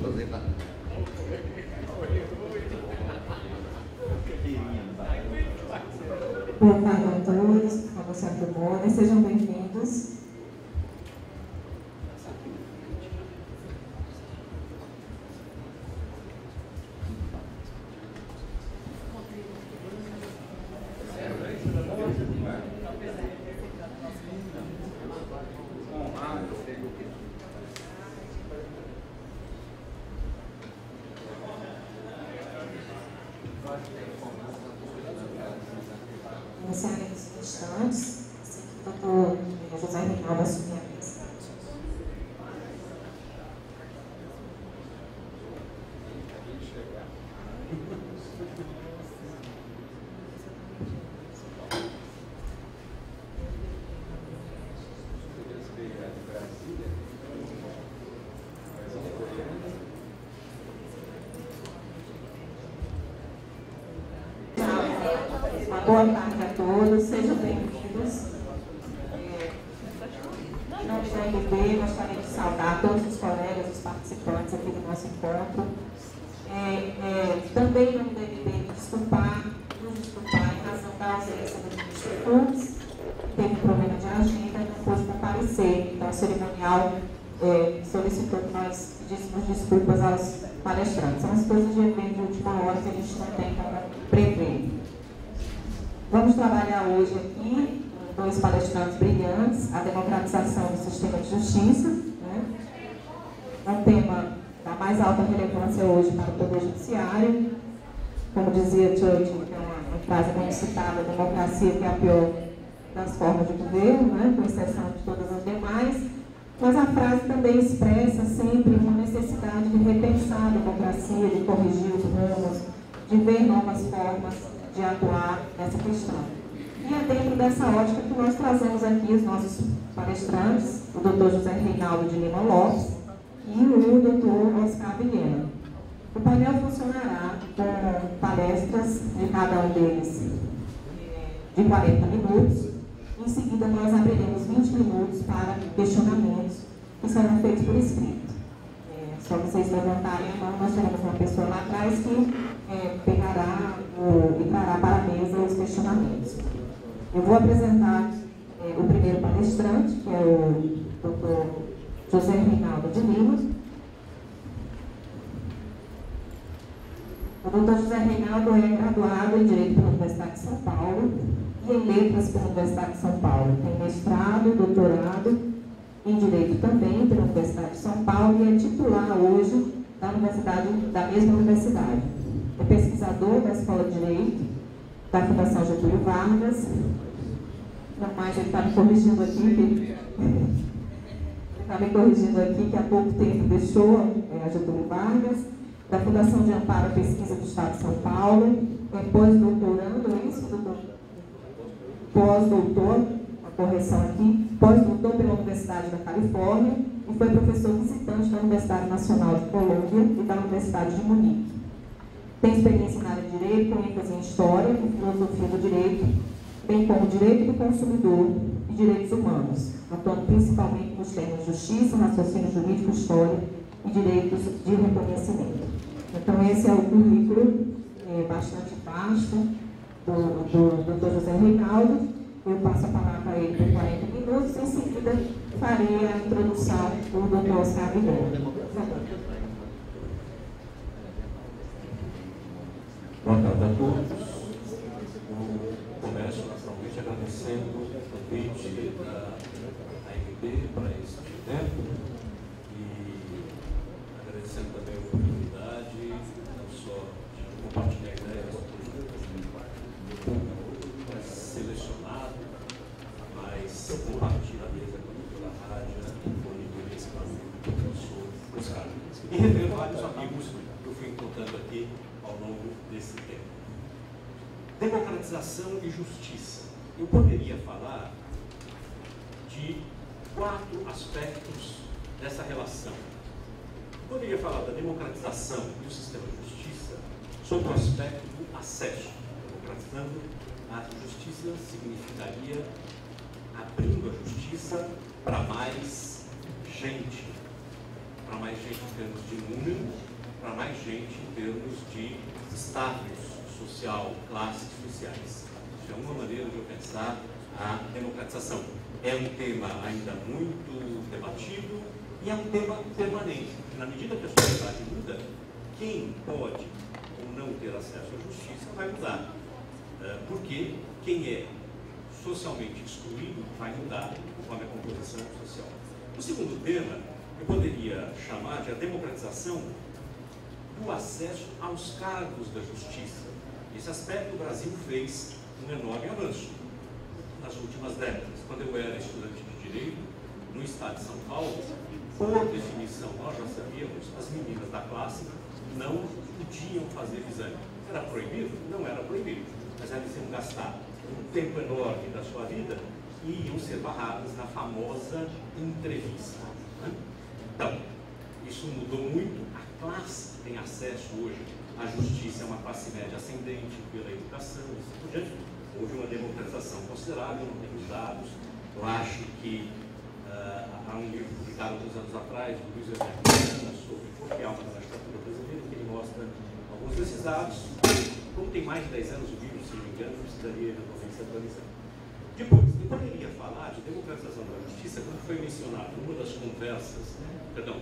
fazer nada. Boa tarde a todos, como sempre bom, sejam bem-vindos. Iniciaremos em instantes, assim que o doutor José Reinaldo assumir a mesa. Boa tarde a todos, sejam bem-vindos. Em nome da IMB, gostaria de saudar todos os colegas, os participantes aqui do nosso encontro. Também em nome da IMB, nos desculpar em razão da ausência do ministro Fux, que teve problema de agenda e não pôde comparecer. Então, o cerimonial solicitou que nós pedíssemos desculpas aos palestrantes. São as coisas de evento de última hora que a gente não tem como prever. Vamos trabalhar hoje aqui com dois palestrantes brilhantes, a democratização do sistema de justiça, né? Um tema da mais alta relevância hoje para o Poder Judiciário. Como dizia Churchill, que é uma frase muito citada, a democracia que é a pior das formas de governo, né? Com exceção de todas as demais. Mas a frase também expressa sempre uma necessidade de repensar a democracia, de corrigir os rumos, de ver novas formas de atuar nessa questão. E é dentro dessa ótica que nós trazemos aqui os nossos palestrantes, o Dr. José Reinaldo de Lima Lopes e o Dr. Oscar Vilhena. O painel funcionará com palestras de cada um deles de 40 minutos. Em seguida, nós abriremos 20 minutos para questionamentos que serão feitos por escrito. Só vocês levantarem a mão, nós teremos uma pessoa lá atrás que pegará e trará para a mesa os questionamentos. Eu vou apresentar o primeiro palestrante, que é o Dr. José Reinaldo de Lima. O Dr. José Reinaldo é graduado em Direito pela Universidade de São Paulo e em Letras pela Universidade de São Paulo. Tem mestrado, doutorado em Direito também pela Universidade de São Paulo e é titular hoje da mesma universidade. É pesquisador da Escola de Direito da Fundação Getúlio Vargas. Não mais, ele está me corrigindo aqui que há pouco tempo deixou a Getúlio Vargas, da Fundação de Amparo à Pesquisa do Estado de São Paulo, é pós-doutorando, é isso, doutor? Pós-doutor, a correção aqui, pós-doutor pela Universidade da Califórnia e foi professor visitante da Universidade Nacional de Colômbia e da Universidade de Munique. Tem experiência na área de Direito, com ênfase em História e Filosofia do Direito, bem como Direito do Consumidor e Direitos Humanos, atuando principalmente nos temas Justiça, Raciocínio Jurídico, História e Direitos de Reconhecimento. Então, esse é o currículo bastante vasto do Dr. José Reinaldo. Eu passo a palavra a ele por 40 minutos, em seguida farei a introdução do Dr. Oscar Vilhena. Boa tarde a todos. Eu começo naturalmente agradecendo o convite da AMB para esse evento e agradecendo também a oportunidade não só de compartilhar ideias com o público selecionado, mas compartilhar a mesa pela rádio e por interesse para o professor Oscar. E rever vários amigos que eu fui encontrando aqui ao longo desse tempo. Democratização e justiça. Eu poderia falar de 4 aspectos dessa relação. Eu poderia falar da democratização do sistema de justiça sob o aspecto do acesso. Democratizando a justiça significaria abrindo a justiça para mais gente, para mais gente em termos de número, para mais gente em termos de status social, classes sociais. Isso é uma maneira de eu pensar a democratização. É um tema ainda muito debatido e é um tema permanente. Na medida que a sociedade muda, quem pode ou não ter acesso à justiça vai mudar. Porque quem é socialmente excluído vai mudar conforme a composição social. O segundo tema, eu poderia chamar de a democratização do acesso aos cargos da justiça. Nesse aspecto, o Brasil fez um enorme avanço nas últimas décadas. Quando eu era estudante de Direito, no estado de São Paulo, por definição, nós já sabíamos, as meninas da classe não podiam fazer exame. Era proibido? Não era proibido, mas elas iam gastar um tempo enorme da sua vida e iam ser barradas na famosa entrevista. Né? Então, isso mudou muito. A classe que tem acesso hoje à justiça é uma classe média ascendente pela educação, e assim por diante. Houve uma democratização considerável, não tenho dados. Eu acho que há um livro publicado alguns anos atrás, do Luiz Hermano, sobre o que é uma magistratura brasileira, que ele mostra alguns desses dados. Como tem mais de 10 anos o livro, se não me engano, precisaria eventualmente se atualizar. Depois, eu poderia falar de democratização da justiça, como foi mencionado numa das conversas,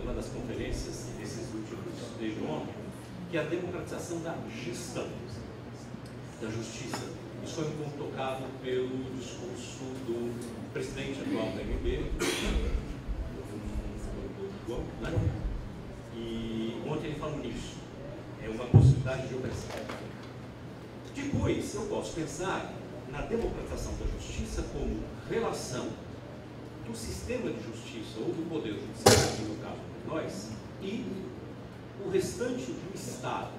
uma das conferências desses últimos, desde ontem, que é a democratização da gestão da justiça. Isso foi um ponto tocado pelo discurso do presidente atual da MB, né? E ontem ele falou nisso. É uma possibilidade de eu pensar. Depois, eu posso pensar na democratização da justiça como relação do sistema de justiça ou do poder judiciário, no caso de nós, e o restante do Estado,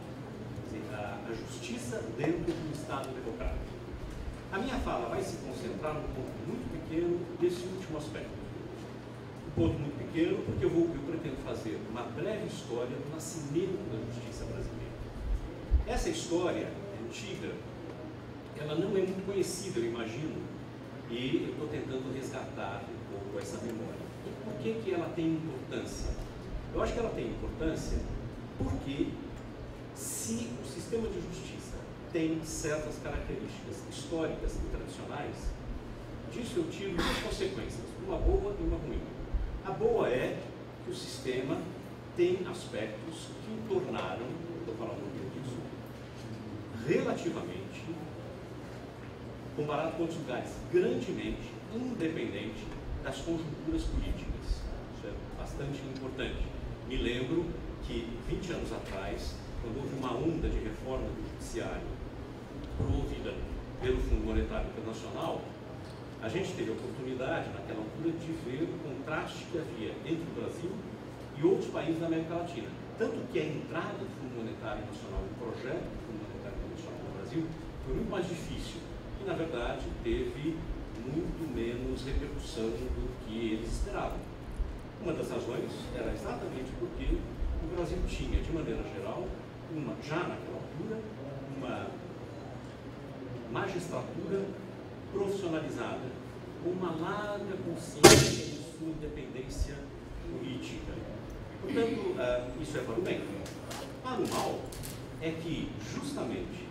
a justiça dentro do Estado democrático. A minha fala vai se concentrar num ponto muito pequeno desse último aspecto. Um ponto muito pequeno porque eu pretendo fazer uma breve história do nascimento da justiça brasileira. Essa história antiga, ela não é muito conhecida, eu imagino, e eu estou tentando resgatar um pouco essa memória. E por que ela tem importância? Eu acho que ela tem importância porque se o sistema de justiça tem certas características históricas e tradicionais, disso eu tiro duas consequências, uma boa e uma ruim. A boa é que o sistema tem aspectos que o tornaram, estou falando um pouquinho disso, relativamente, comparado com outros lugares, grandemente independente das conjunturas políticas. Isso é bastante importante. Me lembro que 20 anos atrás, quando houve uma onda de reforma do judiciário promovida pelo Fundo Monetário Internacional, a gente teve a oportunidade, naquela altura, de ver o contraste que havia entre o Brasil e outros países da América Latina. Tanto que a entrada do Fundo Monetário Internacional, o projeto do Fundo Monetário Internacional no Brasil, foi muito mais difícil e, na verdade, teve muito menos repercussão do que eles esperavam. Uma das razões era exatamente porque o Brasil tinha, de maneira geral, já naquela altura, uma magistratura profissionalizada, com uma larga consciência de sua independência política. Portanto, isso é para o bem. Para o mal, é que, justamente,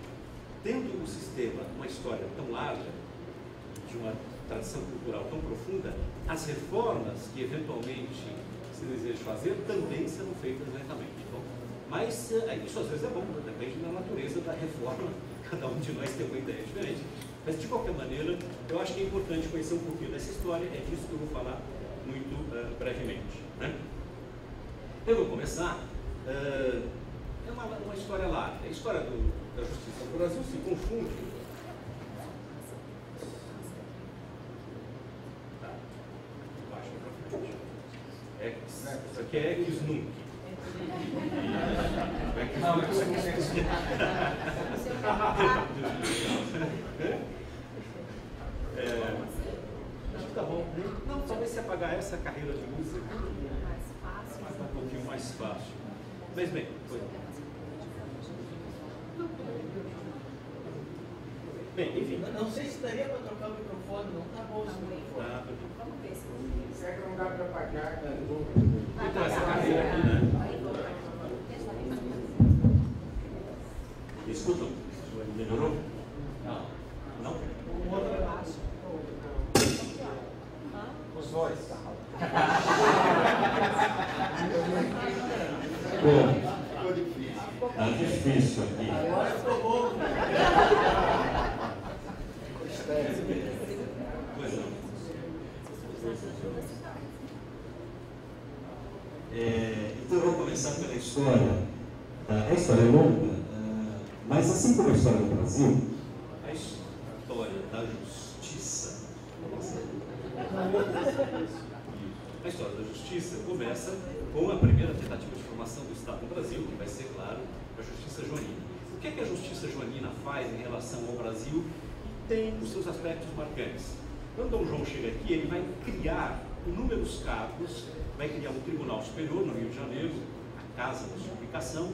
tendo o sistema uma história tão larga, de uma tradição cultural tão profunda, as reformas que, eventualmente, se deseja fazer, também serão feitas lentamente. Bom, mas isso, às vezes, é bom, depende da natureza da reforma. Cada um de nós tem uma ideia diferente. Mas, de qualquer maneira, eu acho que é importante conhecer um pouquinho dessa história, é disso que eu vou falar muito brevemente. Né? Eu vou começar, é uma história larga. A história da justiça no Brasil se confunde. Tá. Baixo para frente. Isso aqui é ex nunc. Acho que tá bom. Não, talvez se apagar essa carreira de luz vai estar um pouquinho mais fácil. Mas bem, foi. Bem, enfim. Não sei se daria para trocar o microfone, não está bom esse microfone. Vamos ver se Será que não dá para apagar? Então, essa cadeira aqui, né? Escutam? Melhorou? Não. Não? O outro é baixo. Os dois. Ficou difícil. Tá difícil aqui. Agora ficou bom. Pois não. Então eu vou começar pela história. A história é longa, mas assim como a história do Brasil, a história da justiça, a história da justiça começa com a primeira tentativa de formação do Estado no Brasil, que vai ser, claro, a Justiça Joanina. O que é que a Justiça Joanina faz em relação ao Brasil? Tem os seus aspectos marcantes. Quando Dom João chega aqui, ele vai criar inúmeros cargos, vai criar um Tribunal Superior no Rio de Janeiro, a Casa da Suplicação,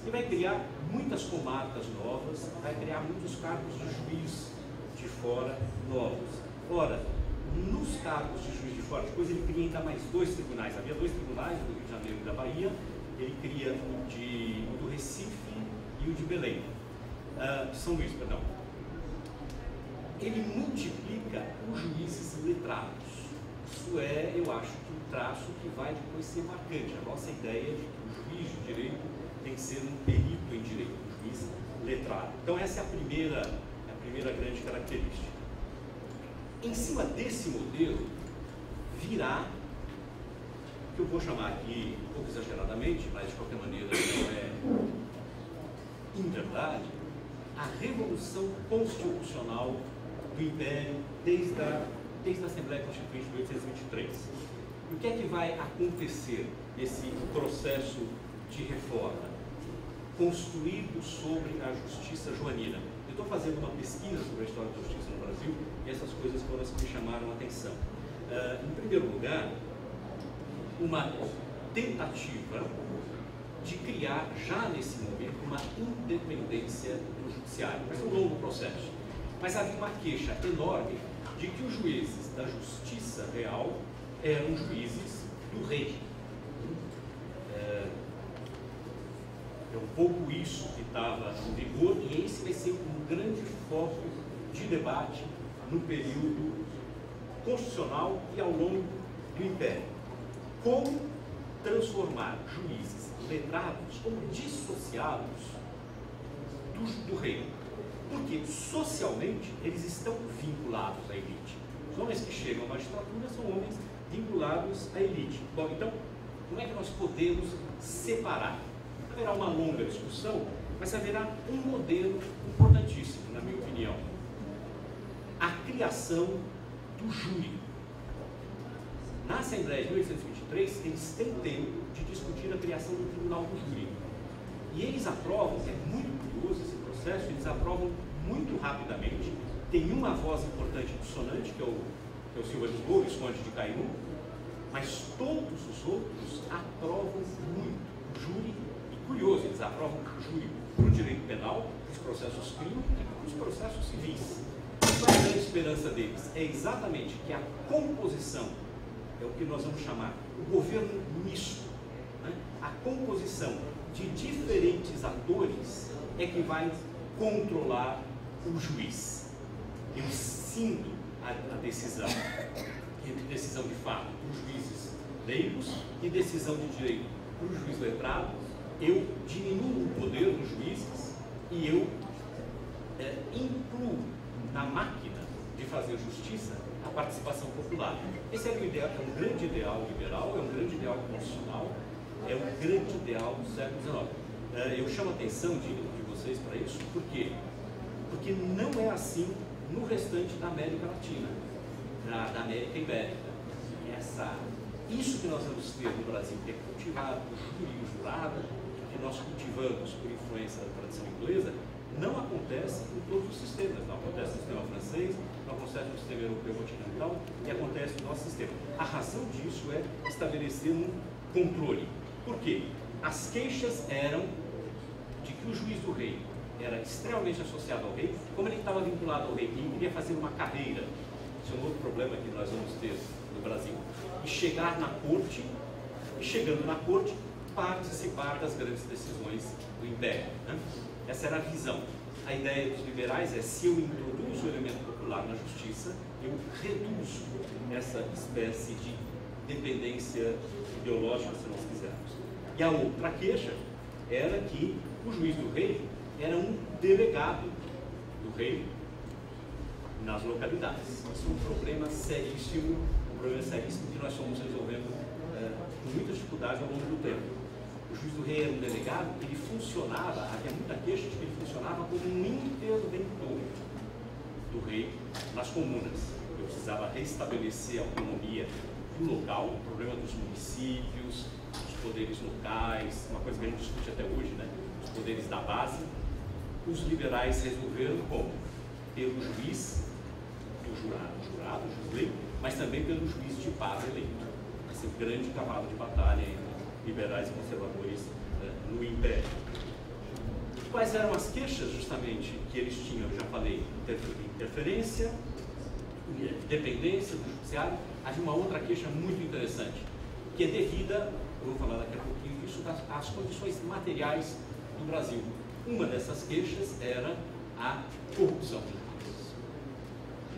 e vai criar muitas comarcas novas, vai criar muitos cargos de juiz de fora novos. Ora, nos cargos de juiz de fora, depois ele cria ainda mais 2 tribunais. Havia 2 tribunais, do Rio de Janeiro e da Bahia. Ele cria o do Recife e o de Belém, de São Luís, perdão. Ele multiplica os juízes letrados. Isso é, eu acho, que um traço que vai depois ser marcante. A nossa ideia de que o juiz de direito tem que ser um perito em direito, um juiz letrado. Então essa é a primeira grande característica. Em cima desse modelo virá, que eu vou chamar aqui um pouco exageradamente, mas de qualquer maneira não é inverdade, a Revolução Constitucional do Império desde a Assembleia Constituinte de 1823. E o que é que vai acontecer nesse processo de reforma? Construído sobre a Justiça Joanina. Eu estou fazendo uma pesquisa sobre a história da justiça no Brasil e essas coisas foram as que me chamaram a atenção. Em primeiro lugar, uma tentativa de criar, já nesse momento, uma independência do judiciário. Mas foi um longo processo. Mas havia uma queixa enorme de que os juízes da justiça real eram juízes do rei. É um pouco isso que estava em vigor, e esse vai ser um grande foco de debate no período constitucional e ao longo do Império. Como transformar juízes letrados como dissociados do rei? Porque socialmente eles estão vinculados à elite. Os homens que chegam à magistratura são homens vinculados à elite. Bom, então, como é que nós podemos separar? Haverá uma longa discussão, mas haverá um modelo importantíssimo, na minha opinião. A criação do júri. Na Assembleia de 1823, eles têm tempo de discutir a criação do Tribunal do Júri. E eles aprovam, é muito curioso esse processo, eles aprovam muito rapidamente. Tem uma voz importante dissonante, que é o Silva de Lisboa, o Visconde de Cainu, mas todos os outros aprovam muito o júri. E curioso, eles aprovam o júri para o direito penal, para os processos crimes e para os processos civis. Qual é a grande esperança deles? É exatamente que a composição, é o que nós vamos chamar o governo misto, né? A composição de diferentes atores é que vai controlar o juiz, reduzindo a decisão, entre decisão de fato para os juízes leigos e decisão de direito para o juiz letrado. Eu diminuo o poder dos juízes e eu incluo na máquina de fazer justiça a participação popular. Esse é um grande ideal liberal, é um grande ideal constitucional, é um grande ideal do século XIX. Eu chamo a atenção de vocês para isso, por quê? Porque não é assim no restante da América Latina, da América Ibérica. Isso que nós vamos ter no Brasil, que é cultivado por júri e jurado, que nós cultivamos por influência da tradição inglesa, não acontece em todos os sistemas. Não acontece no sistema francês, não acontece no sistema europeu continental e acontece no nosso sistema. A razão disso é estabelecer um controle. Por quê? As queixas eram de que o juiz do rei era extremamente associado ao rei. Como ele estava vinculado ao rei, ele queria fazer uma carreira. Isso é um outro problema que nós vamos ter no Brasil. E chegar na corte, e chegando na corte, participar das grandes decisões do Império, né? Essa era a visão. A ideia dos liberais é: se eu introduzo o elemento popular na justiça, eu reduzo essa espécie de dependência ideológica, se nós quisermos. E a outra queixa era que o juiz do rei era um delegado do rei nas localidades. Isso é um problema seríssimo, que nós fomos resolvendo com muitas dificuldades ao longo do tempo. O juiz do rei era um delegado, ele funcionava, havia muita queixa de que ele funcionava como um interventor do rei nas comunas. Ele precisava restabelecer a autonomia do local, o problema dos municípios, dos poderes locais, uma coisa que a gente discute até hoje, né? Os poderes da base. Os liberais resolveram como? Pelo juiz, jurado, juiz lei, mas também pelo juiz de paz eleito. Esse grande cavalo de batalha entre liberais e conservadores no Império. Quais eram as queixas, justamente, que eles tinham? Eu já falei, interferência, dependência do judiciário. Havia uma outra queixa muito interessante, que é devida, eu vou falar daqui a pouquinho disso, às condições materiais do Brasil. Uma dessas queixas era a corrupção.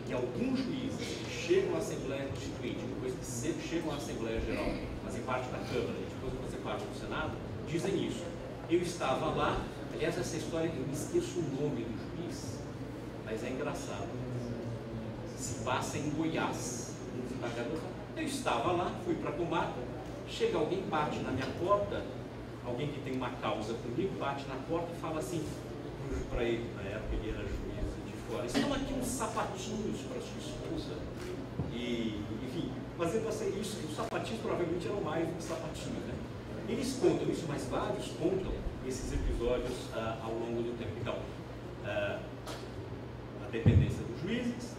E alguns juízes que chegam à Assembleia Constituinte, depois que sempre chegam à Assembleia Geral, fazem parte da Câmara e depois vão fazer parte do Senado, dizem isso. Eu estava lá, aliás, essa história, eu me esqueço o nome do juiz, mas é engraçado. Se passa em Goiás. Eu estava lá, fui para a comarca, chega alguém, bate na minha porta, alguém que tem uma causa comigo, bate na porta e fala assim para ele, na época ele era juiz de fora: estão aqui uns sapatinhos para sua esposa. E, enfim, mas eu passei isso, os sapatinhos provavelmente eram mais do que sapatinhos, né? Eles contam isso, mas vários contam esses episódios ao longo do tempo. Então, a dependência dos juízes,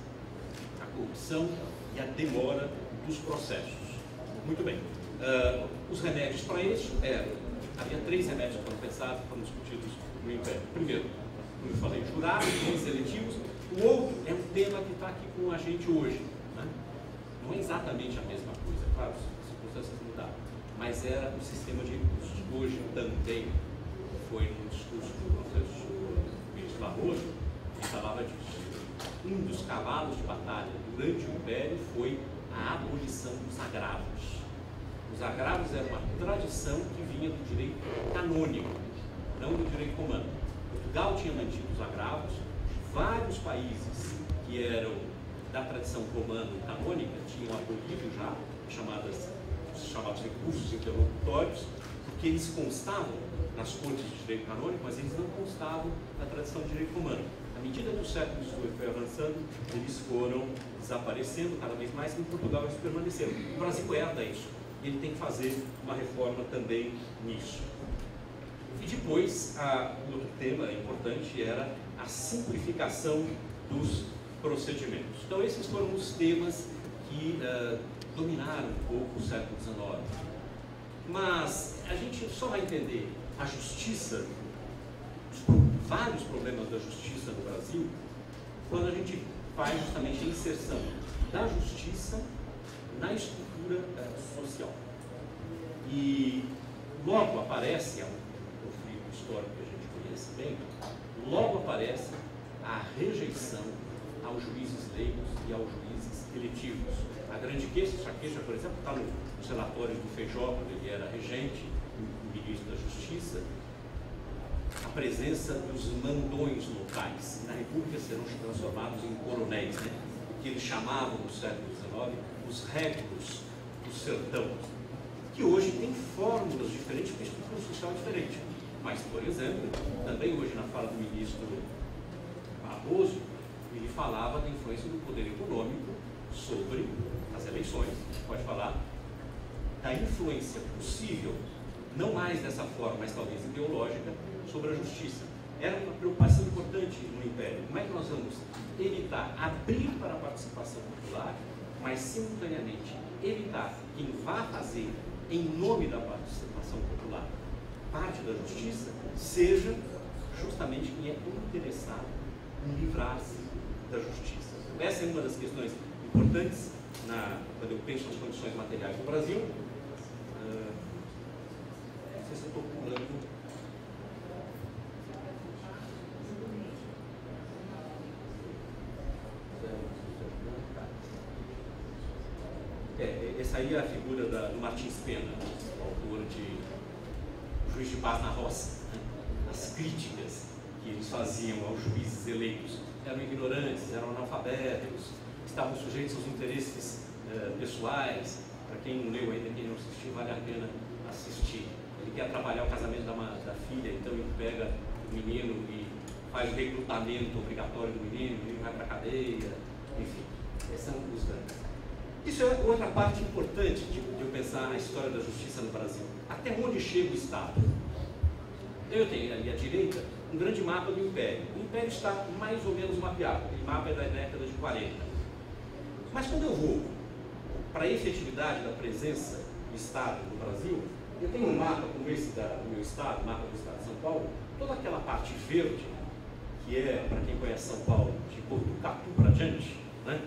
a corrupção e a demora dos processos. Muito bem. Os remédios para isso eram: havia 3 remédios que foram pensados, foram discutidos no Império. Primeiro, como eu falei, jurados, juízes eletivos. O outro é um tema que está aqui com a gente hoje, né? Não é exatamente a mesma coisa, claro, as circunstâncias mudaram, mas era o sistema de recursos. Hoje também foi no discurso do professor Luiz Barroso, que falava disso. Um dos cavalos de batalha durante o Império foi a abolição dos agravos. Os agravos eram uma tradição que vinha do direito canônico, não do direito romano. Portugal tinha mantido os agravos, vários países que eram da tradição romano-canônica tinham abolido já os chamados recursos interlocutórios, porque eles constavam nas cortes de direito canônico, mas eles não constavam na tradição de direito romano. À medida que o século XVIII foi avançando, eles foram desaparecendo cada vez mais, e em Portugal eles permaneceram. O Brasil herda isso, e ele tem que fazer uma reforma também nisso. E depois, o outro tema importante era a simplificação dos procedimentos. Então, esses foram os temas que dominaram um pouco o século XIX. Mas a gente só vai entender a justiça, vários problemas da justiça no Brasil, quando a gente faz justamente a inserção da justiça na estrutura social. E logo aparece, é um conflito histórico que a gente conhece bem, logo aparece a rejeição aos juízes leigos e aos juízes eletivos. A grande queixa, por exemplo, está nos relatórios do Feijó, quando ele era regente, ministro da Justiça, a presença dos mandões locais. Na República serão transformados em coronéis, né? O que eles chamavam no século XIX os régulos do sertão, que hoje tem fórmulas diferentes, com estrutura social diferente. Mas, por exemplo, também hoje na fala do ministro Barroso, ele falava da influência do poder econômico sobre as eleições. A gente pode falar da influência possível, não mais dessa forma, mas talvez ideológica, sobre a justiça. Era uma preocupação importante no Império. Como é que nós vamos evitar abrir para a participação popular, mas simultaneamente evitar quem vá fazer em nome da participação popular parte da justiça seja justamente quem é interessado em livrar-se da justiça. Essa é uma das questões importantes quando eu penso nas condições materiais do Brasil. Não sei se eu estou pulando. Essa aí é a figura do Martins Pena, o autor de Juiz de Paz na Roça. Né? As críticas que eles faziam aos juízes eleitos eram ignorantes, eram analfabetos, estavam sujeitos aos interesses pessoais. Para quem não leu ainda, quem não assistiu, vale a pena assistir. Ele quer atrapalhar o casamento da filha, então ele pega o menino e faz o recrutamento obrigatório do menino, o menino vai para a cadeia, enfim, esses são os grandes. Isso é outra parte importante de eu pensar na história da justiça no Brasil. Até onde chega o Estado? Eu tenho ali à direita um grande mapa do Império. O Império está mais ou menos mapeado. O mapa é da década de 40. Mas quando eu vou para a efetividade da presença do Estado no Brasil, eu tenho um mapa como esse do meu Estado, o mapa do Estado de São Paulo, toda aquela parte verde, que é, para quem conhece São Paulo, de Botucatu para diante, né?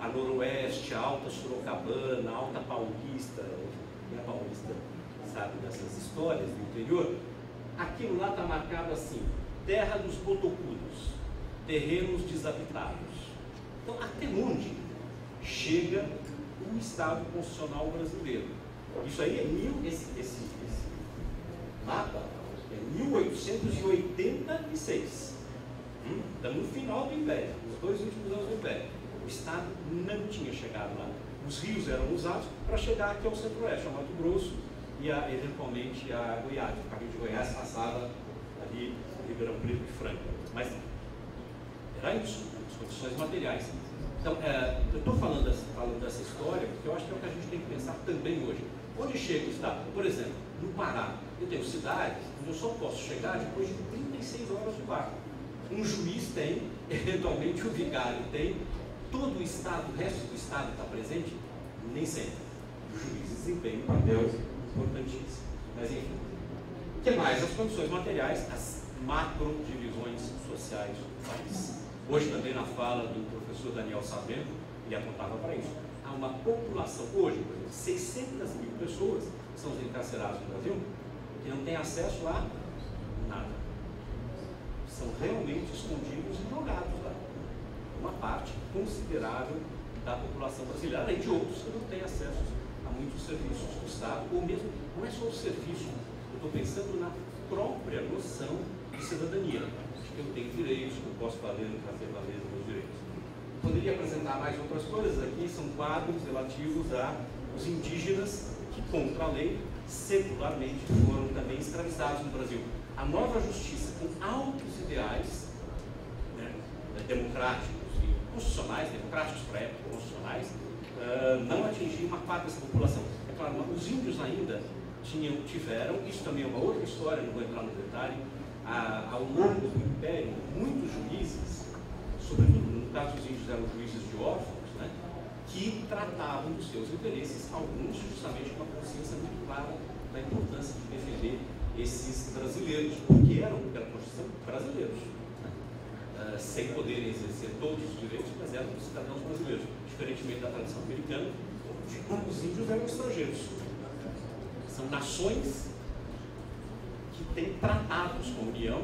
A Noroeste, a Alta Sorocabana, a Alta Paulista, quem é paulista sabe dessas histórias do interior, aquilo lá está marcado assim: terra dos botocudos, terrenos desabitados. Então, até onde chega o Estado constitucional brasileiro? Isso aí é esse mapa é 1886. Estamos no final do Império, nos 2 últimos anos do Império. O Estado não tinha chegado lá. Os rios eram usados para chegar aqui ao Centro-Oeste, ao Mato Grosso e eventualmente a Goiás. O caminho de Goiás passava ali em Ribeirão Preto e Franca. Mas era isso, as condições materiais. Então, eu estou falando dessa história porque eu acho que é o que a gente tem que pensar também hoje. Onde chega o Estado? Por exemplo, no Pará, eu tenho cidades onde eu só posso chegar depois de 36 horas de barco. Um juiz tem, eventualmente o vigário tem, todo o Estado, o resto do Estado está presente? Nem sempre. Os juízes desempenham um papel importantíssimo. Mas enfim, o que mais? As condições materiais, as macro-divisões sociais do país. Hoje também na fala do professor Daniel Sabendo, ele apontava para isso. Há uma população, hoje, por exemplo, 600 mil pessoas são os encarcerados no Brasil, que não têm acesso a nada. São realmente escondidos e jogados lá. Uma parte considerável da população brasileira, além de outros que não têm acesso a muitos serviços do Estado, ou mesmo, não é só o serviço, eu estou pensando na própria noção de cidadania, de que eu tenho direitos, que eu posso fazer valer os meus direitos. Poderia apresentar mais outras coisas, aqui são quadros relativos aos indígenas que, contra a lei, secularmente foram também escravizados no Brasil. A nova justiça, com altos ideais, né, democráticos, constitucionais, democráticos para a época, constitucionais, não atingiam uma parte dessa população. É claro, os índios ainda tiveram, isso também é uma outra história, não vou entrar no detalhe, ao longo do Império, muitos juízes, sobretudo no caso dos índios eram juízes de órfãos, né, que tratavam dos seus interesses, alguns justamente com uma consciência muito clara da importância de defender esses brasileiros, porque eram, pela Constituição, brasileiros. Sem poderem exercer todos os direitos, mas eram cidadãos brasileiros, diferentemente da tradição americana, de como os índios eram estrangeiros. São nações que têm tratados com a União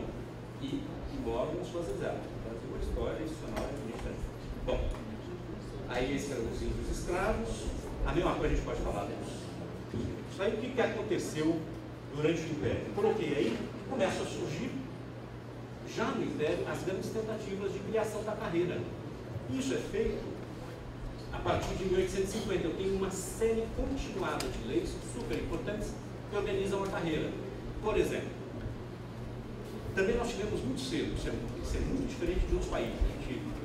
e moram nas suas reservas. Então, a história institucional é muito diferente. Bom, aí esses eram os índios escravos. A mesma coisa a gente pode falar dos índios. Isso aí, o que aconteceu durante o Império? Eu coloquei aí, começa a surgir já no Império as grandes tentativas de criação da carreira. Isso é feito a partir de 1850. Eu tenho uma série continuada de leis super importantes que organizam a carreira. Por exemplo, também nós tivemos muito cedo, isso é muito diferente de outros países.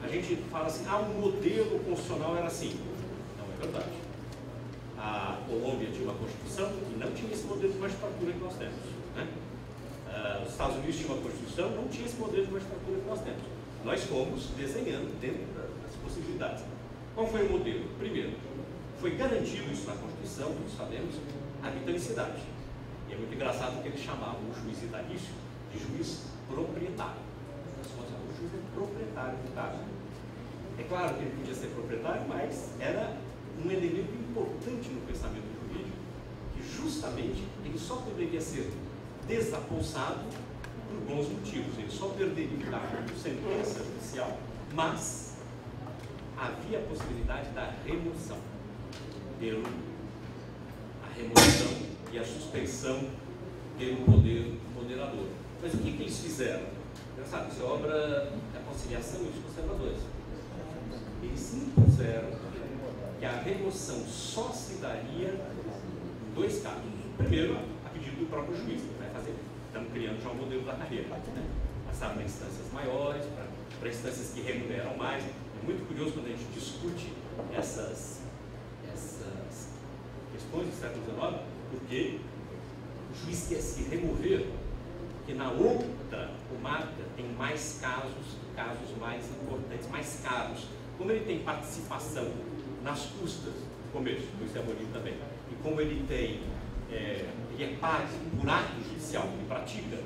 A gente fala assim, o modelo constitucional era assim. Não é verdade. A Colômbia tinha uma Constituição e não tinha esse modelo de magistratura que nós temos, né? Os Estados Unidos tinham uma Constituição, não tinha esse modelo de magistratura que nós temos. Nós fomos desenhando dentro das possibilidades. Qual foi o modelo? Primeiro, foi garantido isso na Constituição, nós sabemos, a vitalicidade. E é muito engraçado que eles chamavam o juiz vitalício de juiz proprietário. O juiz é proprietário do caso. É claro que ele podia ser proprietário, mas era um elemento importante no pensamento jurídico, que justamente ele só poderia ser desapossado por bons motivos. Ele só perderia o cargo por sentença judicial, mas havia a possibilidade da remoção, a remoção e a suspensão pelo poder moderador. Mas o que eles fizeram? Engraçado, isso é obra da conciliação e dos conservadores. Eles impuseram que a remoção só se daria em dois casos. Primeiro, a pedido do próprio juiz, que vai fazer. Estamos criando já um modelo da carreira. Né? Passar para instâncias maiores, para instâncias que remuneram mais. É muito curioso quando a gente discute essas questões do século XIX, porque o juiz quer se remover, porque na outra comarca tem mais casos mais importantes, mais caros. Como ele tem participação nas custas do comércio, do Luiz Amorim também, e como ele tem, ele é pago por ato judicial que ele pratica,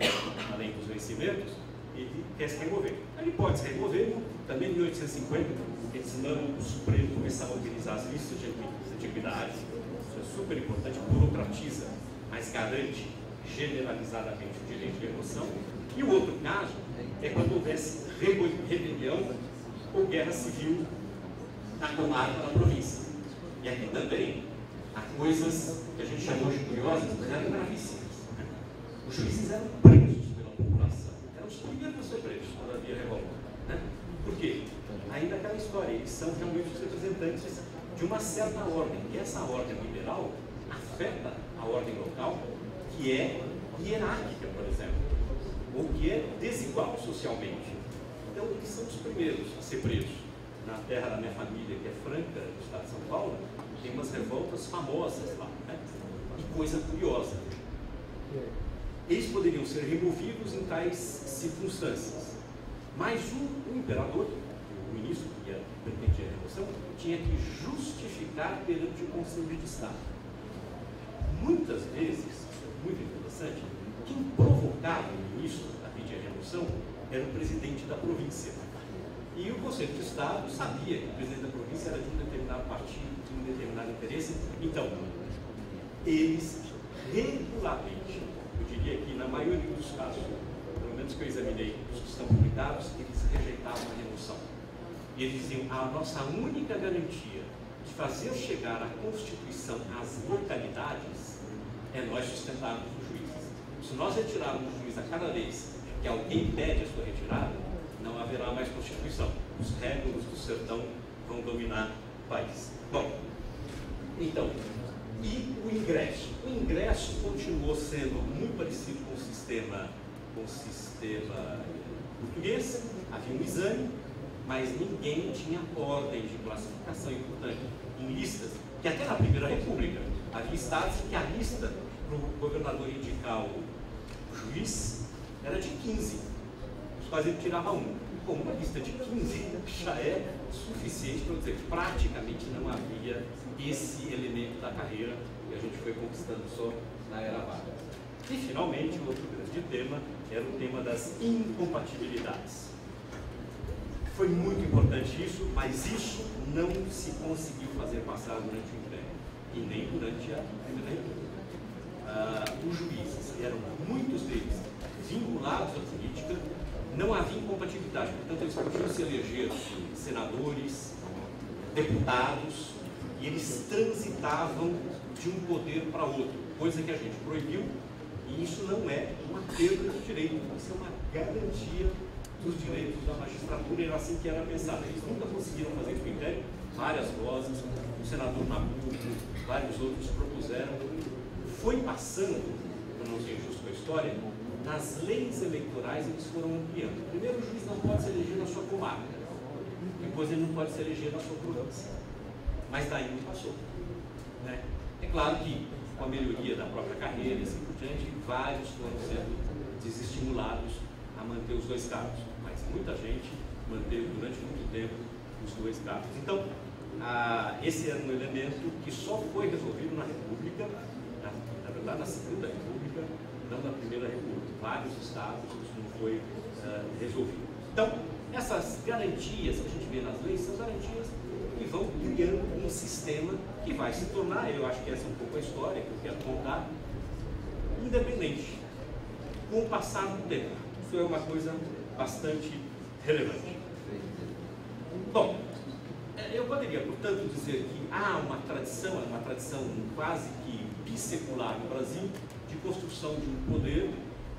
além dos vencimentos, ele quer se remover. Ele pode se remover, também em 1850, eles mandam o Supremo começar a utilizar as listas de antiguidade. Isso é super importante, burocratiza, mas garante generalizadamente o direito de remoção. E o outro caso é quando houvesse rebelião ou guerra civil na comarca, na província. E aqui também há coisas que a gente chamou de curiosas, mas eram gravíssimas. Os juízes eram presos pela população. Eram os primeiros a ser presos quando havia revolta. Né? Por quê? Ainda aquela história, eles são realmente os representantes de uma certa ordem. E essa ordem liberal afeta a ordem local, que é hierárquica, por exemplo, ou que é desigual socialmente. Então, eles são os primeiros a ser presos. Na terra da minha família, que é Franca, no estado de São Paulo, tem umas revoltas famosas lá, né? E coisa curiosa, eles poderiam ser removidos em tais circunstâncias, mas o imperador, o ministro que pretendia a remoção, tinha que justificar perante o Conselho de Estado. Muitas vezes, muito interessante, quem provocava o ministro a pedir a remoção era o presidente da província. E o Conselho de Estado sabia que o presidente da província era de um determinado partido, de um determinado interesse. Então, eles regularmente, eu diria que na maioria dos casos, pelo menos que eu examinei, os que estão publicados, eles rejeitavam a remoção. E eles diziam, a nossa única garantia de fazer chegar a Constituição às localidades é nós sustentarmos os juízes. Se nós retirarmos o juiz a cada vez que alguém pede a sua retirada, não haverá mais Constituição. Os régulos do sertão vão dominar o país. Bom, então, e o ingresso? O ingresso continuou sendo muito parecido com o sistema português. Havia um exame, mas ninguém tinha ordem de classificação. E, portanto, em listas, que até na Primeira República havia estados em que a lista para o governador indicar o juiz era de 15. Mas ele tirava um. Com uma lista de 15 já é suficiente para dizer que praticamente não havia esse elemento da carreira que a gente foi conquistando só na era Vargas. E finalmente, o outro grande tema era o tema das incompatibilidades. Foi muito importante isso, mas isso não se conseguiu fazer passar durante o Império e nem durante a Primeira República. Os juízes eram, muitos deles, vinculados à política. Não havia incompatibilidade, portanto eles podiam se eleger senadores, deputados, e eles transitavam de um poder para outro, coisa que a gente proibiu, e isso não é uma perda de direito, isso é uma garantia dos direitos da magistratura, e era assim que era pensado. Eles nunca conseguiram fazer isso no Império, várias vozes, o senador Nabuco, vários outros propuseram, foi passando, para não ser injusto com a história, nas leis eleitorais eles foram ampliando. Primeiro, o juiz não pode se eleger na sua comarca, depois ele não pode se eleger na sua província, mas daí não passou, né? É claro que com a melhoria da própria carreira e assim por diante, vários foram sendo desestimulados a manter os dois cargos, mas muita gente manteve durante muito tempo os dois cargos. Então, esse era um elemento que só foi resolvido na República, na verdade na Segunda República, não na Primeira República. vários estados, isso não foi resolvido. Então, essas garantias que a gente vê nas leis são garantias que vão criando um sistema que vai se tornar, eu acho que essa é um pouco a história que eu quero contar, independente, com o passar do tempo. Isso é uma coisa bastante relevante. Bom, eu poderia, portanto, dizer que há uma tradição quase que bissecular no Brasil, de construção de um poder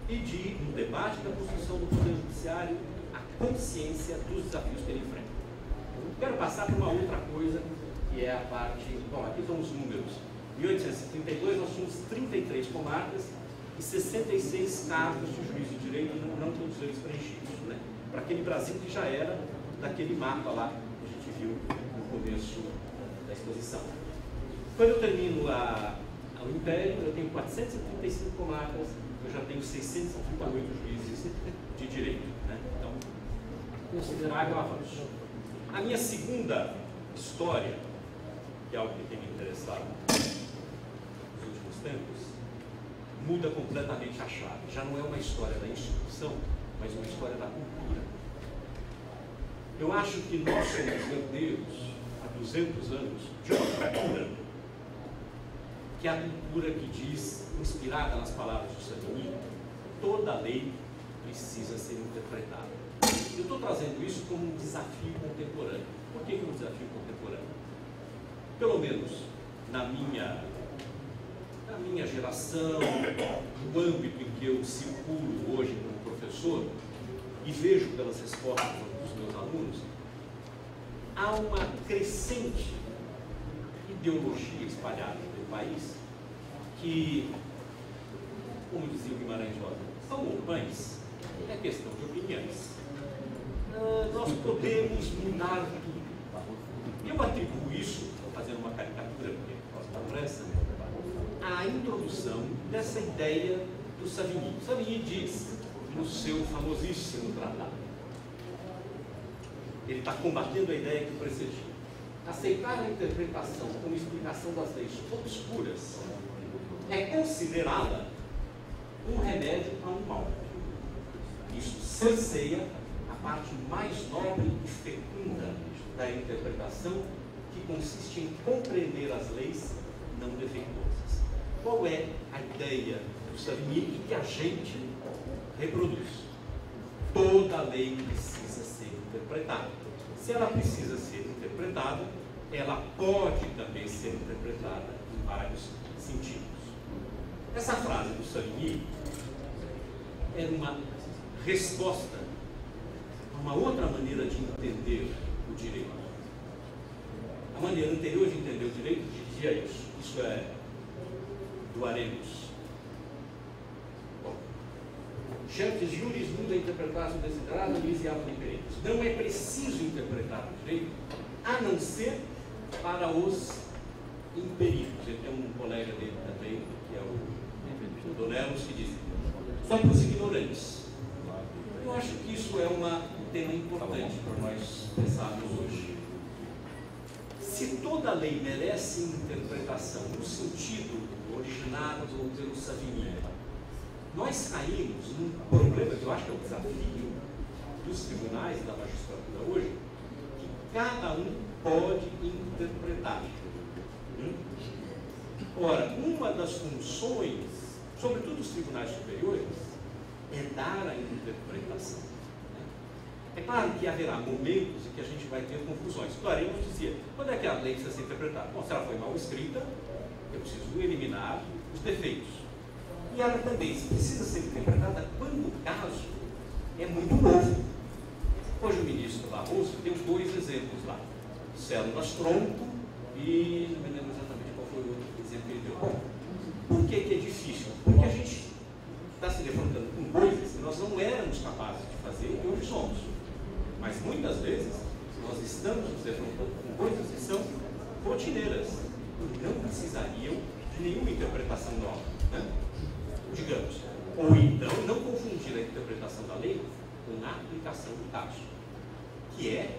e de um debate da construção do poder judiciário, a consciência dos desafios que ele enfrenta. Quero passar para uma outra coisa, que é a parte... Bom, aqui são os números. Em 1832 nós tínhamos 33 comarcas e 66 cargos de juiz de direito, não todos eles preenchidos, né? Para aquele Brasil que já era daquele mapa lá que a gente viu no começo da exposição. Quando eu termino o Império, eu tenho 435 comarcas, eu já tenho 638 juízes de direito, né? Então, considerável avanço. A minha segunda história, que é algo que tem me interessado nos últimos tempos, muda completamente a chave. Já não é uma história da instituição, mas uma história da cultura. Eu acho que nós somos herdeiros, há 200 anos, de uma cultura, que é a cultura que diz, inspirada nas palavras de Savigny, toda lei precisa ser interpretada. Eu estou trazendo isso como um desafio contemporâneo. Por que um desafio contemporâneo? Pelo menos na minha geração, no âmbito em que eu circulo hoje como professor e vejo pelas respostas dos meus alunos, há uma crescente ideologia espalhada pelo país que, como dizia o Guimarães Rosa, são pães, é questão de opiniões. Nós podemos mudar tudo. Eu atribuo isso, estou fazendo uma caricatura porque posso dar pressa, à introdução dessa ideia do Savigny. Savigny diz no seu famosíssimo tratado, ele está combatendo a ideia que precedia: aceitar a interpretação como explicação das leis obscuras é considerá-la um remédio a um mal. Isso cerceia a parte mais nobre e fecunda da interpretação, que consiste em compreender as leis não defeituosas. Qual é a ideia do Savigny que a gente reproduz? Toda lei precisa ser interpretada. Se ela precisa ser interpretada, ela pode também ser interpretada em vários sentidos. Essa frase do Savigny é uma resposta a uma outra maneira de entender o direito. A maneira anterior de entender o direito dizia isso. Isso é do Arrhenius. Chantes juris muda interpretar o desiderado vis e aut imperitus. Não é preciso interpretar o direito, a não ser para os imperitos. Ele tem um colega dele também, que é o Donelos, que diz: só para os ignorantes. Eu acho que isso é um tema importante para nós pensarmos hoje. Se toda lei merece interpretação no sentido originado pelo Savigny, nós caímos num problema que eu acho que é o desafio dos tribunais e da magistratura hoje, que cada um pode interpretar. Ora, uma das funções, sobretudo dos tribunais superiores, é dar a interpretação. É claro que haverá momentos em que a gente vai ter confusões. Claremos dizia, quando é que a lei precisa ser interpretada? Bom, se ela foi mal escrita, eu preciso eliminar os defeitos. E ela também precisa ser interpretada quando o caso é muito novo. Hoje o ministro Barroso deu 2 exemplos lá: células tronco e não me lembro exatamente qual foi o outro exemplo que ele deu. Bom, por que é difícil? Porque a gente está se defrontando com coisas que nós não éramos capazes de fazer e hoje somos. Mas muitas vezes nós estamos nos defrontando com coisas que são rotineiras e não precisariam de nenhuma interpretação nova, né? Digamos. Ou então não confundir a interpretação da lei com a aplicação do caso, que é,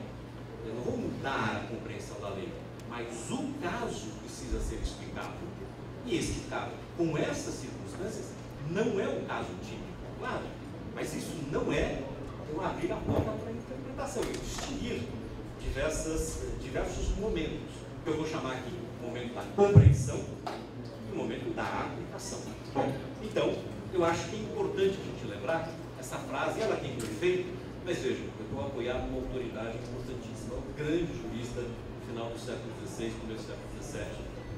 eu não vou mudar a compreensão da lei, mas o caso precisa ser explicado, e esse caso, com essas circunstâncias, não é um caso típico. Claro, abrir a porta para a interpretação e distinguir diversos momentos, que eu vou chamar aqui o momento da compreensão e o momento da aplicação. Bom, então, eu acho que é importante a gente lembrar essa frase, ela tem um efeito, mas vejam, eu estou apoiado numa autoridade importantíssima, um grande jurista no final do século XVI, começo do século XVII,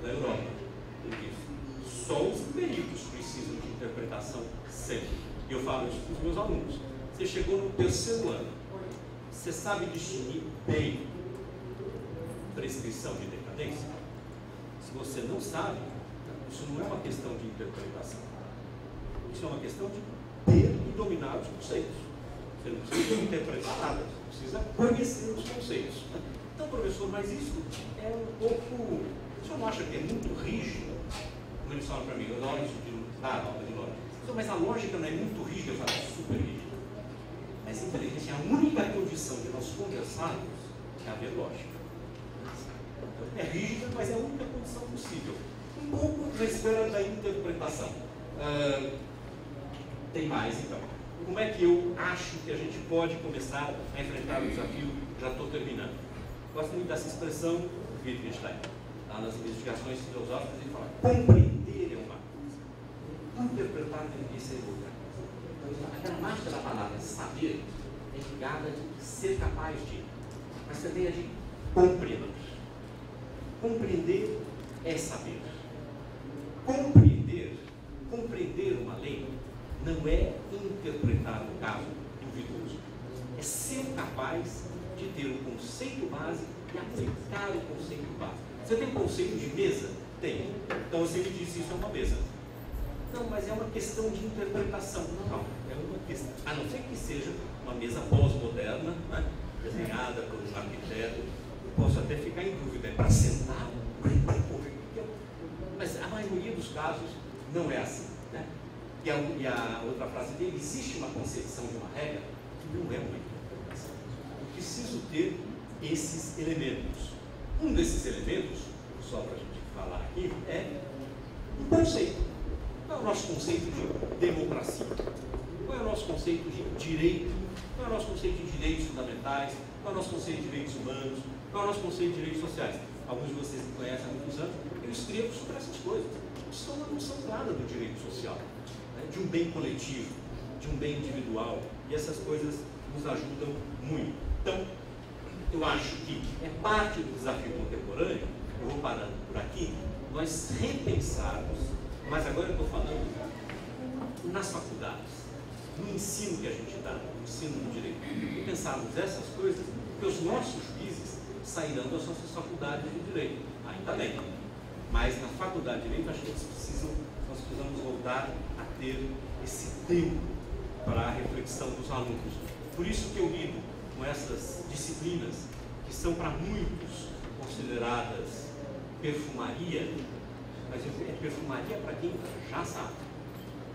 na Europa. Ele disse: só os peritos precisam de interpretação sempre. E eu falo isso para os meus alunos. Você chegou no terceiro ano, você sabe distinguir bem prescrição de decadência? Se você não sabe, isso não é uma questão de interpretação. Isso é uma questão de ter e dominar os conceitos. Você não precisa interpretar nada, você precisa conhecer os conceitos. Então, professor, mas isso é um pouco... O senhor não acha que é muito rígido? Como eles falam para mim, eu dou aula de lógica. Mas a lógica não é muito rígida, eu falo, super rígida. Mas, inteligência, a única condição de nós conversarmos é haver lógica. É rígida, mas é a única condição possível. Um pouco na esfera da interpretação. Tem mais, então. Como é que eu acho que a gente pode começar a enfrentar o desafio? Já estou terminando. Gosto muito dessa expressão do Wittgenstein. Lá nas investigações filosóficas, ele fala: compreender é uma coisa, interpretar tem que ser outra coisa. Então, a gramática da palavra saber é ligada de ser capaz de, mas também é de compreender. Compreender é saber. Compreender uma lei não é interpretar um caso duvidoso. É ser capaz de ter o conceito básico e aplicar o conceito básico. Você tem conceito de mesa? Tem. Então você me disse isso é uma mesa. Não, mas é uma questão de interpretação. Não, é uma questão. A não ser que seja uma mesa pós-moderna, né, desenhada por um arquiteto, eu posso até ficar em dúvida. É para sentar? Mas a maioria dos casos não é assim. Né? E a outra frase dele: existe uma concepção de uma regra que não é uma interpretação. Eu preciso ter esses elementos. Um desses elementos, só para a gente falar aqui, é o conceito. Qual é o nosso conceito de democracia? Qual é o nosso conceito de direito? Qual é o nosso conceito de direitos fundamentais? Qual é o nosso conceito de direitos humanos? Qual é o nosso conceito de direitos sociais? Alguns de vocês me conhecem há muitos anos, eu escrevo sobre essas coisas. Isso é uma noção clara do direito social, né? De um bem coletivo, de um bem individual, e essas coisas nos ajudam muito. Então, eu acho que é parte do desafio contemporâneo, eu vou parando por aqui, nós repensarmos, mas agora eu estou falando nas faculdades, no ensino que a gente dá, no ensino do direito, e pensarmos essas coisas, que os nossos juízes sairão das nossas faculdades de direito, ainda bem, mas na faculdade de direito acho que nós precisamos voltar a ter esse tempo para a reflexão dos alunos. Por isso que eu lido com essas disciplinas que são para muitos consideradas perfumaria, mas é perfumaria para quem já sabe.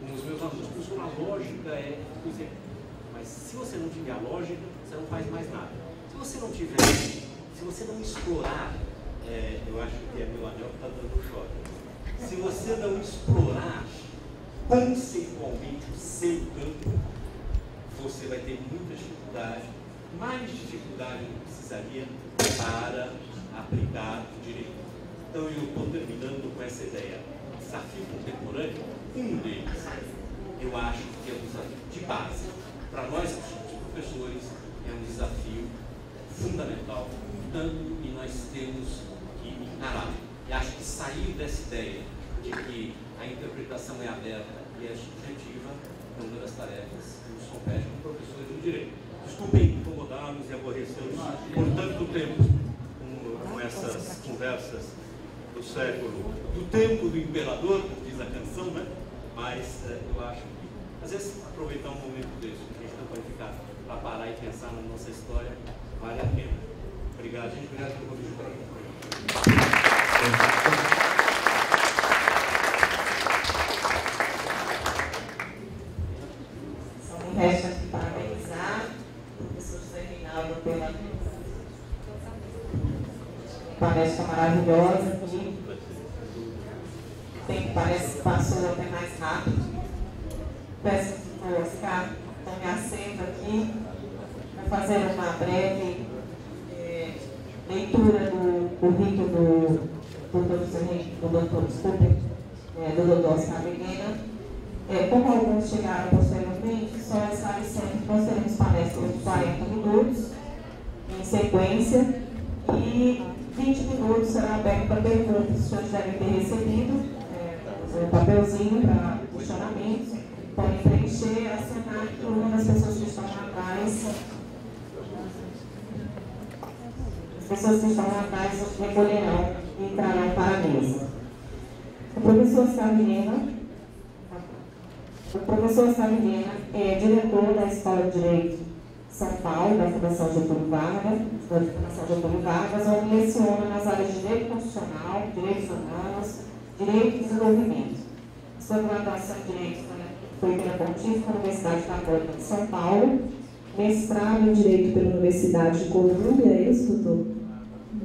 Com os meus alunos, professor, a lógica é... Mas se você não tiver a lógica, você não faz mais nada. Se você não tiver, se você não explorar, eu acho que é meu anel que está dando um choque. Se você não explorar conceitualmente o seu campo, você vai ter muita dificuldade, mais dificuldade do que precisaria para aplicar o direito. Então eu estou terminando com essa ideia. Desafio contemporâneo, um deles, eu acho que é um desafio de base. Para nós, professores, é um desafio fundamental, tanto que nós temos que encarar. E acho que sair dessa ideia de que a interpretação é aberta e é subjetiva é uma das tarefas que nos compete como professores de direito. Desculpem incomodá-los e aborrecê-los por tanto tempo com essas conversas do século, do tempo do imperador, diz a canção, né? Mas eu acho que, às vezes, aproveitar um momento desse, que a gente não pode ficar para parar e pensar na nossa história, vale a pena. Obrigado, gente. Obrigado pelo convite para mim. Só me resta aqui parabenizar o professor José Reinaldo pela palestra maravilhosa aqui. O tempo parece que passou até mais rápido. Peço que o Oscar tome assento aqui. fazer uma breve leitura do currículo do Dr. Oscar Viguena. Como alguns chegaram posteriormente, só esclarecendo que nós teremos palestras de 40 minutos em sequência e 20 minutos será aberto para perguntas. Os senhores devem ter recebido um papelzinho para questionamentos, podem preencher, assinar que uma das pessoas que estão atrás, recolherão e trarão para a mesa. O professor Oscar Viguena é diretor da Escola de Direito São Paulo, da Fundação Getúlio Vargas, onde leciona nas áreas de Direito Constitucional, Direitos Humanos, Direito e Desenvolvimento. Sua graduação em Direito foi pela Pontífica Universidade Católica de São Paulo, mestrado em Direito pela Universidade de Colômbia, é isso, doutor?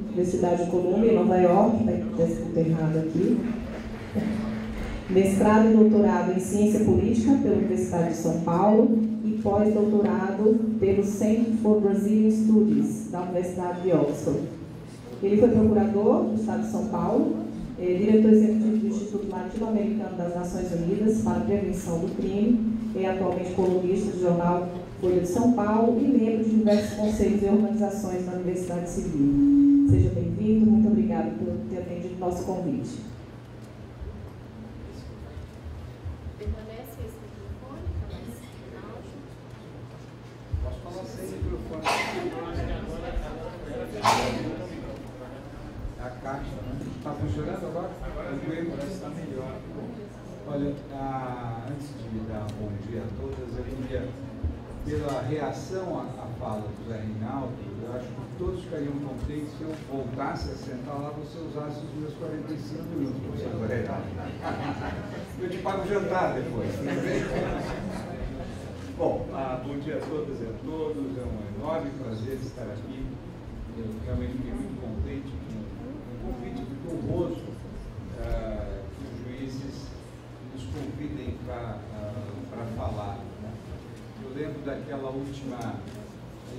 Universidade de Colômbia, em Nova York, está escrito errado aqui. Mestrado e doutorado em Ciência Política pela Universidade de São Paulo e pós-doutorado pelo Center for Brazilian Studies, da Universidade de Oxford. Ele foi procurador do Estado de São Paulo, diretor executivo do Instituto Latino-Americano das Nações Unidas para a Prevenção do Crime, é atualmente colunista do jornal Folha de São Paulo e membro de diversos conselhos e organizações da Universidade Civil. Seja bem-vindo, muito obrigada por ter atendido o nosso convite. Permanece esse microfone? Posso falar sem microfone? A caixa, né? Está funcionando agora? Está melhor. Olha, antes de dar bom dia a todas, eu queria, pela reação à fala do Zé Reinaldo, eu acho que todos ficariam contentes se eu voltasse a sentar lá, você usasse os meus 45 minutos, professor Reinaldo. Eu te pago jantar depois, tudo bem? Bom, bom dia a todas e a todos, é um enorme prazer estar aqui. Eu realmente fiquei muito contente com o convite, muito honroso que os juízes nos convidem para falar. Né? Eu lembro daquela última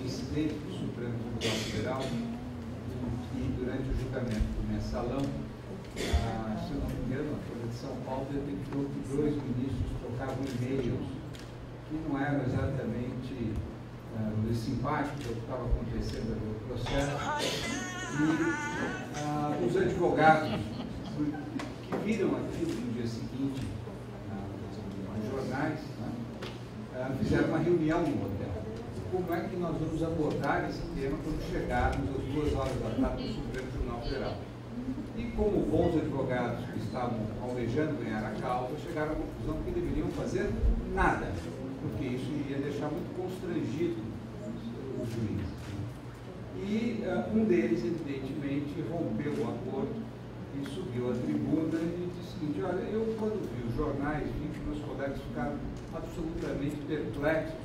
incidente do Supremo Tribunal Federal, que durante o julgamento do mensalão, se eu não me engano, a Folha de São Paulo detectou que 2 ministros trocavam e-mails que não eram exatamente simpáticos ao que estava acontecendo ali no processo. E os advogados que viram aquilo no dia seguinte nos jornais, né, fizeram uma reunião no hotel. Como é que nós vamos abordar esse tema quando chegarmos às 2 horas da tarde do Supremo Tribunal Federal? E como bons advogados que estavam almejando ganhar a causa, chegaram à conclusão que deveriam fazer nada, porque isso iria deixar muito constrangido os juízes. E um deles, evidentemente, rompeu o acordo e subiu à tribuna e disse o seguinte: olha, eu quando vi os jornais, vi que meus colegas ficaram absolutamente perplexos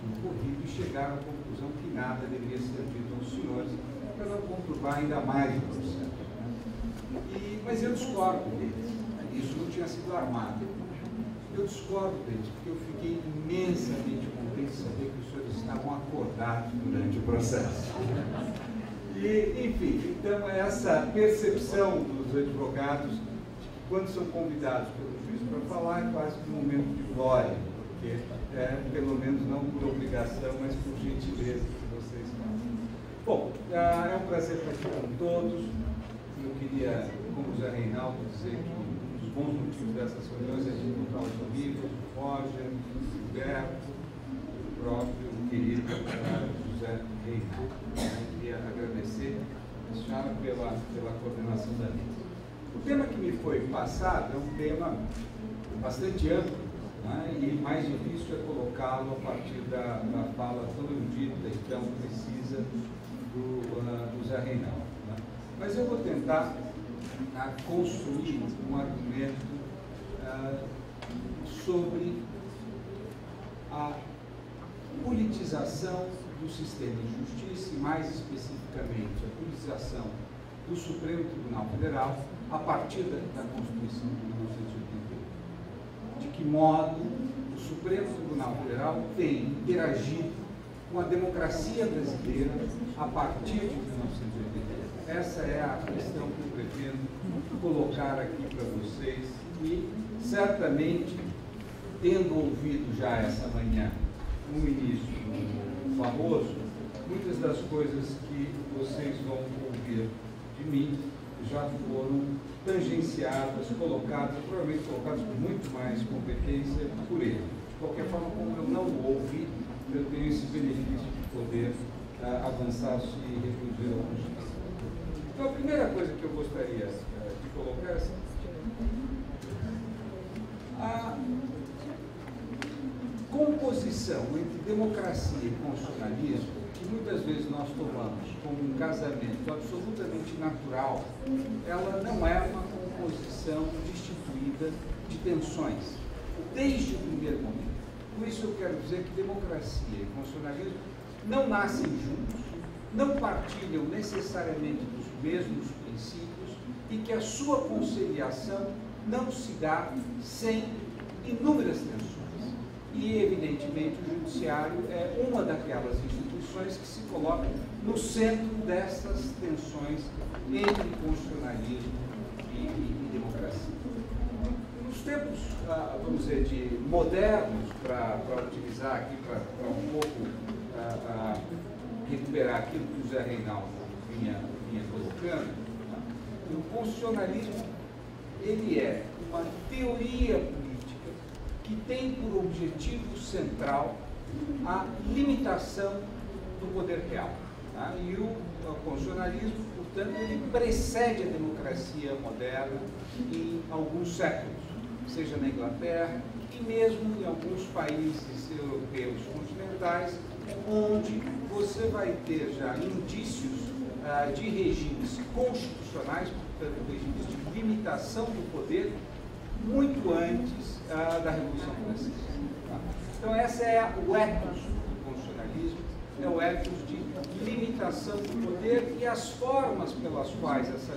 com o ocorrido e chegaram à conclusão que nada deveria ser dito aos senhores para não conturbar ainda mais o processo. Mas eu discordo deles. Isso não tinha sido armado. Eu discordo deles, porque eu fiquei imensamente contente de saber que os senhores estavam acordados durante o processo. E, enfim, então essa percepção dos advogados de que quando são convidados pelo juiz para falar é quase que um momento de glória, porque pelo menos não por obrigação, mas por gentileza que vocês fazem. Bom, é um prazer estar aqui com todos. Eu queria, como o Zé Reinaldo, dizer que um dos bons motivos dessas reuniões é de encontrar os amigos, o Roger, o Gilberto, o próprio querido José Reinaldo. Eu queria agradecer a senhora pela coordenação da mesa. O tema que me foi passado é um tema bastante amplo, né, e mais difícil é colocá-lo a partir da fala tão erudita e tão precisa do Zé Reinaldo. Né? Mas eu vou tentar construir um argumento sobre a politização do sistema de justiça e, mais especificamente, a politização do Supremo Tribunal Federal a partir da Constituição de 1988. De que modo o Supremo Tribunal Federal tem interagido com a democracia brasileira a partir de 1980. Essa é a questão que eu pretendo colocar aqui para vocês e, certamente, tendo ouvido já essa manhã o ministro Barroso, muitas das coisas que vocês vão ouvir de mim já foram tangenciadas, colocadas, provavelmente colocadas com muito mais competência por ele. De qualquer forma, como eu não o ouvi, eu tenho esse benefício de poder avançar e reproduzir alguns. Então, a primeira coisa que eu gostaria de colocar é a seguinte: a composição entre democracia e constitucionalismo, que muitas vezes nós tomamos como um casamento absolutamente natural, ela não é uma composição destituída de tensões, desde o primeiro momento. Com isso eu quero dizer que democracia e constitucionalismo não nascem juntos, não partilham necessariamente dos mesmos princípios e que a sua conciliação não se dá sem inúmeras tensões. E, evidentemente, o Judiciário é uma daquelas instituições que se coloca no centro dessas tensões entre constitucionalismo e democracia. Nos tempos, vamos dizer, de modernos, para utilizar aqui, para um pouco recuperar aquilo que o Zé Reinaldo vinha colocando, o constitucionalismo ele é uma teoria política que tem por objetivo central a limitação do poder real. Tá? E o constitucionalismo, portanto, ele precede a democracia moderna em alguns séculos, seja na Inglaterra e mesmo em alguns países europeus continentais, onde você vai ter já indícios de regimes constitucionais, portanto, regimes de limitação do poder, muito antes da Revolução Francesa. Tá? Então, essa é o ethos do constitucionalismo, é o ethos de limitação do poder, e as formas pelas quais essa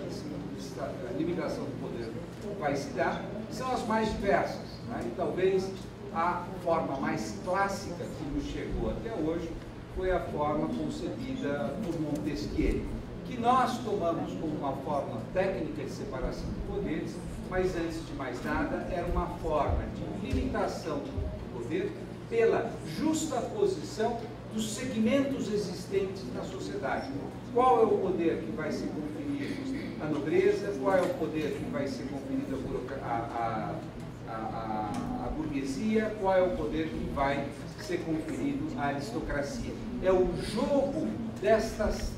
limitação do poder vai se dar são as mais diversas. Né? E talvez a forma mais clássica que nos chegou até hoje foi a forma concebida por Montesquieu, que nós tomamos como uma forma técnica de separação de poderes, mas antes de mais nada era uma forma de limitação do poder pela justa posição dos segmentos existentes na sociedade. Qual é o poder que vai ser conferido à nobreza, qual é o poder que vai ser conferido à burguesia, qual é o poder que vai ser conferido à aristocracia. É o jogo desses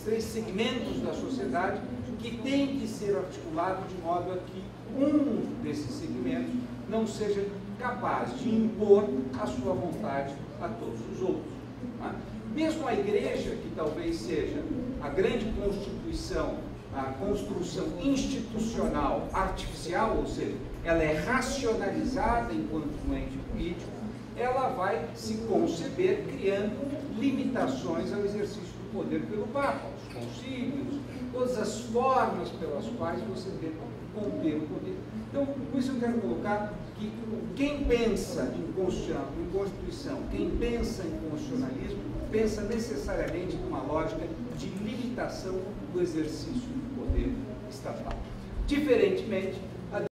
três segmentos da sociedade que tem que ser articulado de modo a que um desses segmentos não seja capaz de impor a sua vontade a todos os outros. Tá? Mesmo a igreja, que talvez seja a grande constituição, a construção institucional artificial, ou seja, ela é racionalizada enquanto um ente político, ela vai se conceber criando limitações ao exercício do poder pelo Papa, os concílios, todas as formas pelas quais você deve conter o poder. Então, com isso eu quero colocar que quem pensa em Constituição, quem pensa em constitucionalismo, pensa necessariamente numa lógica de limitação do exercício do poder estatal. Diferentemente